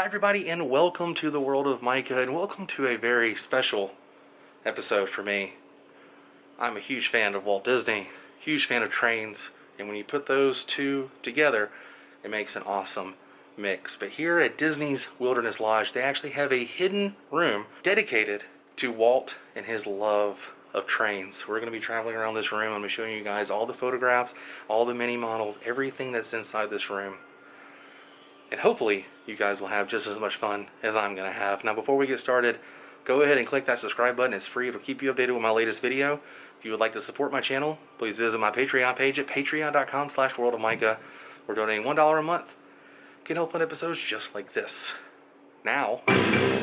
Hi everybody, and welcome to the World of Micah, and welcome to a very special episode for me. I'm a huge fan of Walt Disney, huge fan of trains, and when you put those two together, it makes an awesome mix. But here at Disney's Wilderness Lodge, they actually have a hidden room dedicated to Walt and his love of trains. We're going to be traveling around this room. I'm going to be showing you guys all the photographs, all the mini models, everything that's inside this room. And hopefully you guys will have just as much fun as I'm going to have. Now before we get started, go ahead and click that subscribe button. It's free. It'll keep you updated with my latest video. If you would like to support my channel, please visit my Patreon page at patreon.com/worldofmicah. We're donating $1 a month. Get help fun episodes just like this. Now,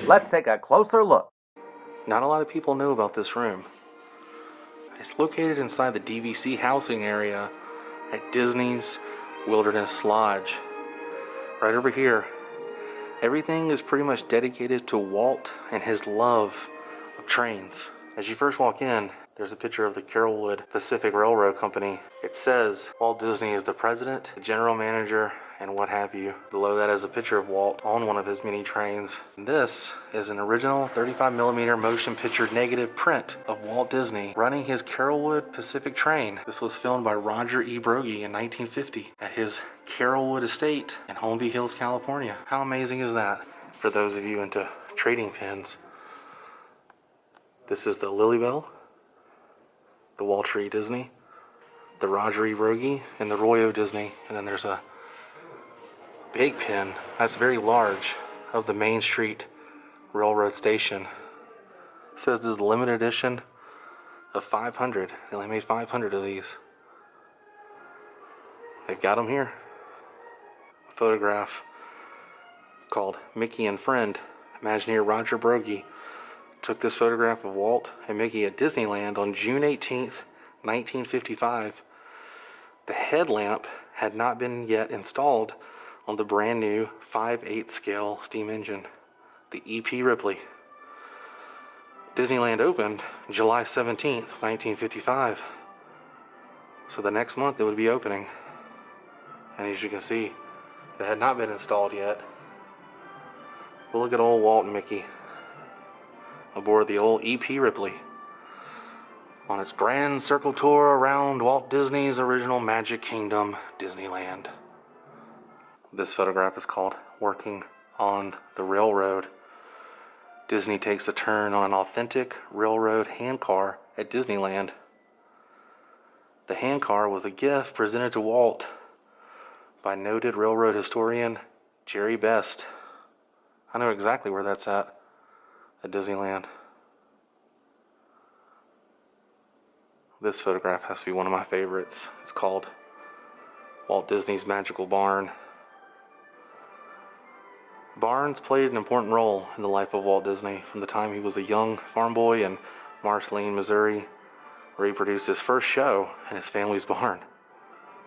let's take a closer look. Not a lot of people know about this room. It's located inside the DVC housing area at Disney's Wilderness Lodge. Right over here, everything is pretty much dedicated to Walt and his love of trains. As you first walk in, there's a picture of the Carrollwood Pacific Railroad Company. It says Walt Disney is the president, the general manager, and what have you. Below that is a picture of Walt on one of his mini trains. And this is an original 35mm motion picture negative print of Walt Disney running his Carrollwood Pacific train. This was filmed by Roger E. Broggie in 1950 at his Carrollwood estate in Holmby Hills, California. How amazing is that? For those of you into trading pins, this is the Lily Bell, the Walter E. Disney, the Roger E. Broggie, and the Roy O. Disney. And then there's a big pin that's very large of the Main Street Railroad Station. It says this is a limited edition of 500. They only made 500 of these. They've got them here. A photograph called Mickey and Friend. Imagineer Roger Broggie took this photograph of Walt and Mickey at Disneyland on June 18th, 1955. The headlamp had not been yet installed on the brand new 5/8 scale steam engine, the EP Ripley. Disneyland opened July 17th, 1955. So the next month it would be opening. And as you can see, it had not been installed yet. But look at old Walt and Mickey aboard the old EP Ripley on its grand circle tour around Walt Disney's original Magic Kingdom, Disneyland. This photograph is called Working on the Railroad. Disney takes a turn on an authentic railroad handcar at Disneyland. The handcar was a gift presented to Walt by noted railroad historian Jerry Best. I know exactly where that's at Disneyland. This photograph has to be one of my favorites. It's called Walt Disney's Magical Barn. Barns played an important role in the life of Walt Disney from the time he was a young farm boy in Marceline, Missouri, where he produced his first show in his family's barn.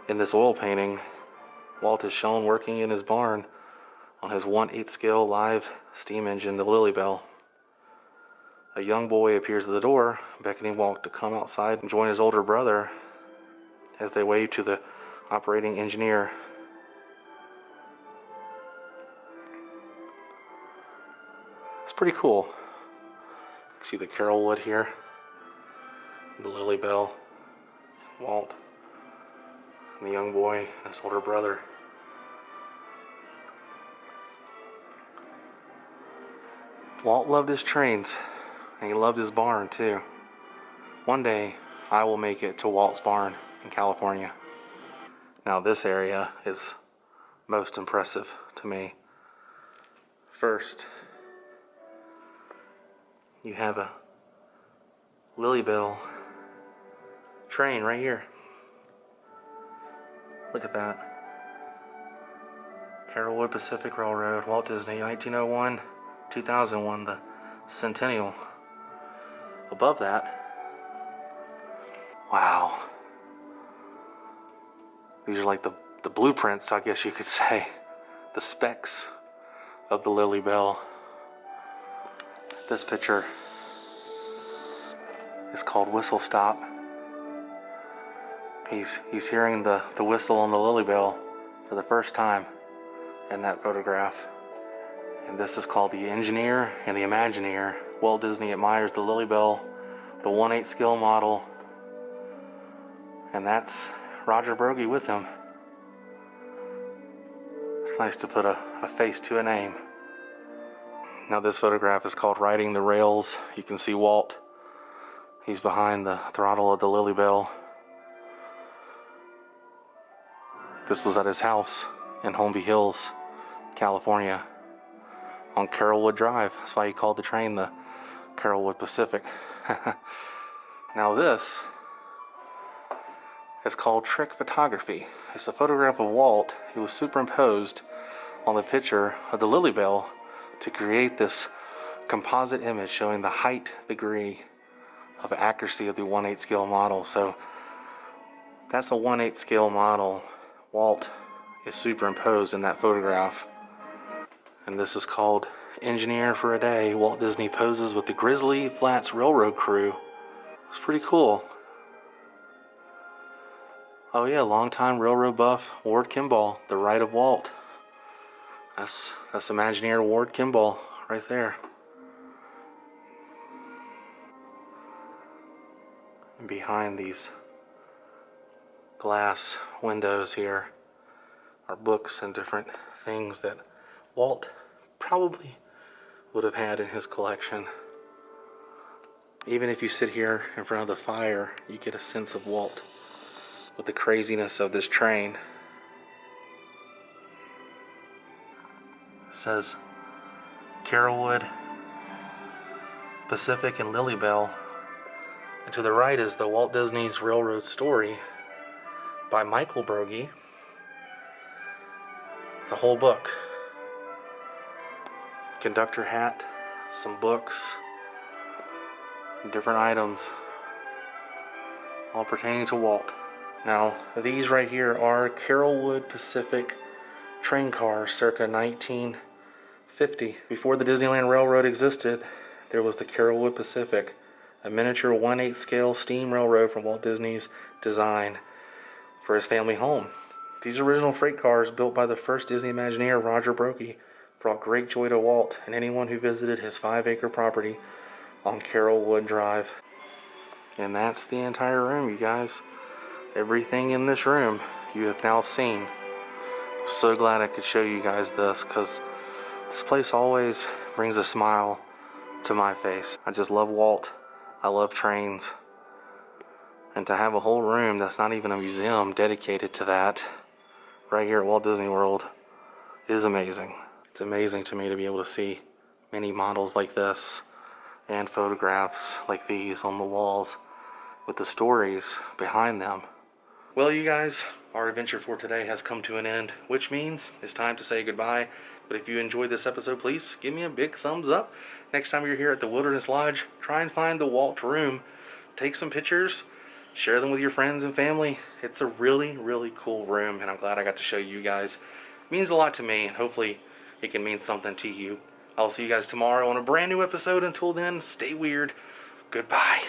In this oil painting, Walt is shown working in his barn on his 1/8 scale live steam engine, the Lily Bell. A young boy appears at the door, beckoning Walt to come outside and join his older brother as they wave to the operating engineer. It's pretty cool. You can see the Carrollwood here, the Lily Bell, and Walt, and the young boy and his older brother. Walt loved his trains, and he loved his barn too. One day, I will make it to Walt's barn in California. Now this area is most impressive to me. First, you have a Lily Bell train right here. Look at that. Carrollwood Pacific Railroad, Walt Disney, 1901, 2001, the centennial. Above that, wow. These are like the blueprints, I guess you could say. The specs of the Lily Bell. This picture is called Whistle Stop. He's hearing the whistle on the Lily Bell for the first time in that photograph. And this is called the Engineer and the Imagineer. Walt Disney admires the Lily Bell, the 1/8 scale model. And that's Roger Broggie with him. It's nice to put a face to a name. Now this photograph is called Riding the Rails. You can see Walt. He's behind the throttle of the Lily Bell. This was at his house in Holmby Hills, California, on Carrollwood Drive. That's why he called the train the Carrollwood Pacific. Now this is called trick photography. It's a photograph of Walt. It was superimposed on the picture of the Lily Bell to create this composite image showing the height degree of accuracy of the 1/8 scale model. So that's a 1/8 scale model. Walt is superimposed in that photograph. And this is called Engineer for a Day. Walt Disney poses with the Grizzly Flats Railroad crew. It's pretty cool. Oh yeah, longtime railroad buff Ward Kimball, the right of Walt. That's Imagineer Ward Kimball right there. And behind these glass windows here are books and different things that Walt probably would have had in his collection. Even if you sit here in front of the fire, you get a sense of Walt with the craziness of this train. It says Carrollwood, Pacific, and Lily Bell. And to the right is the Walt Disney's Railroad Story by Michael Broggie. It's a whole book. Conductor hat, some books, different items, all pertaining to Walt. Now, these right here are Carrollwood Pacific train cars circa 1950. Before the Disneyland Railroad existed, there was the Carrollwood Pacific, a miniature 1/8 scale steam railroad from Walt Disney's design for his family home. These original freight cars, built by the first Disney Imagineer, Roger Broggie, brought great joy to Walt and anyone who visited his 5-acre property on Carrollwood Drive. And that's the entire room, you guys. Everything in this room you have now seen. So glad I could show you guys this, because this place always brings a smile to my face. I just love Walt. I love trains. And to have a whole room that's not even a museum dedicated to that right here at Walt Disney World is amazing. It's amazing to me to be able to see many models like this and photographs like these on the walls with the stories behind them. Well, you guys, our adventure for today has come to an end, which means it's time to say goodbye. But if you enjoyed this episode, please give me a big thumbs up. Next time you're here at the Wilderness Lodge, try and find the Walt room. Take some pictures, share them with your friends and family. It's a really, really cool room, and I'm glad I got to show you guys. It means a lot to me, and hopefully it can mean something to you. I'll see you guys tomorrow on a brand new episode. Until then, stay weird. Goodbye.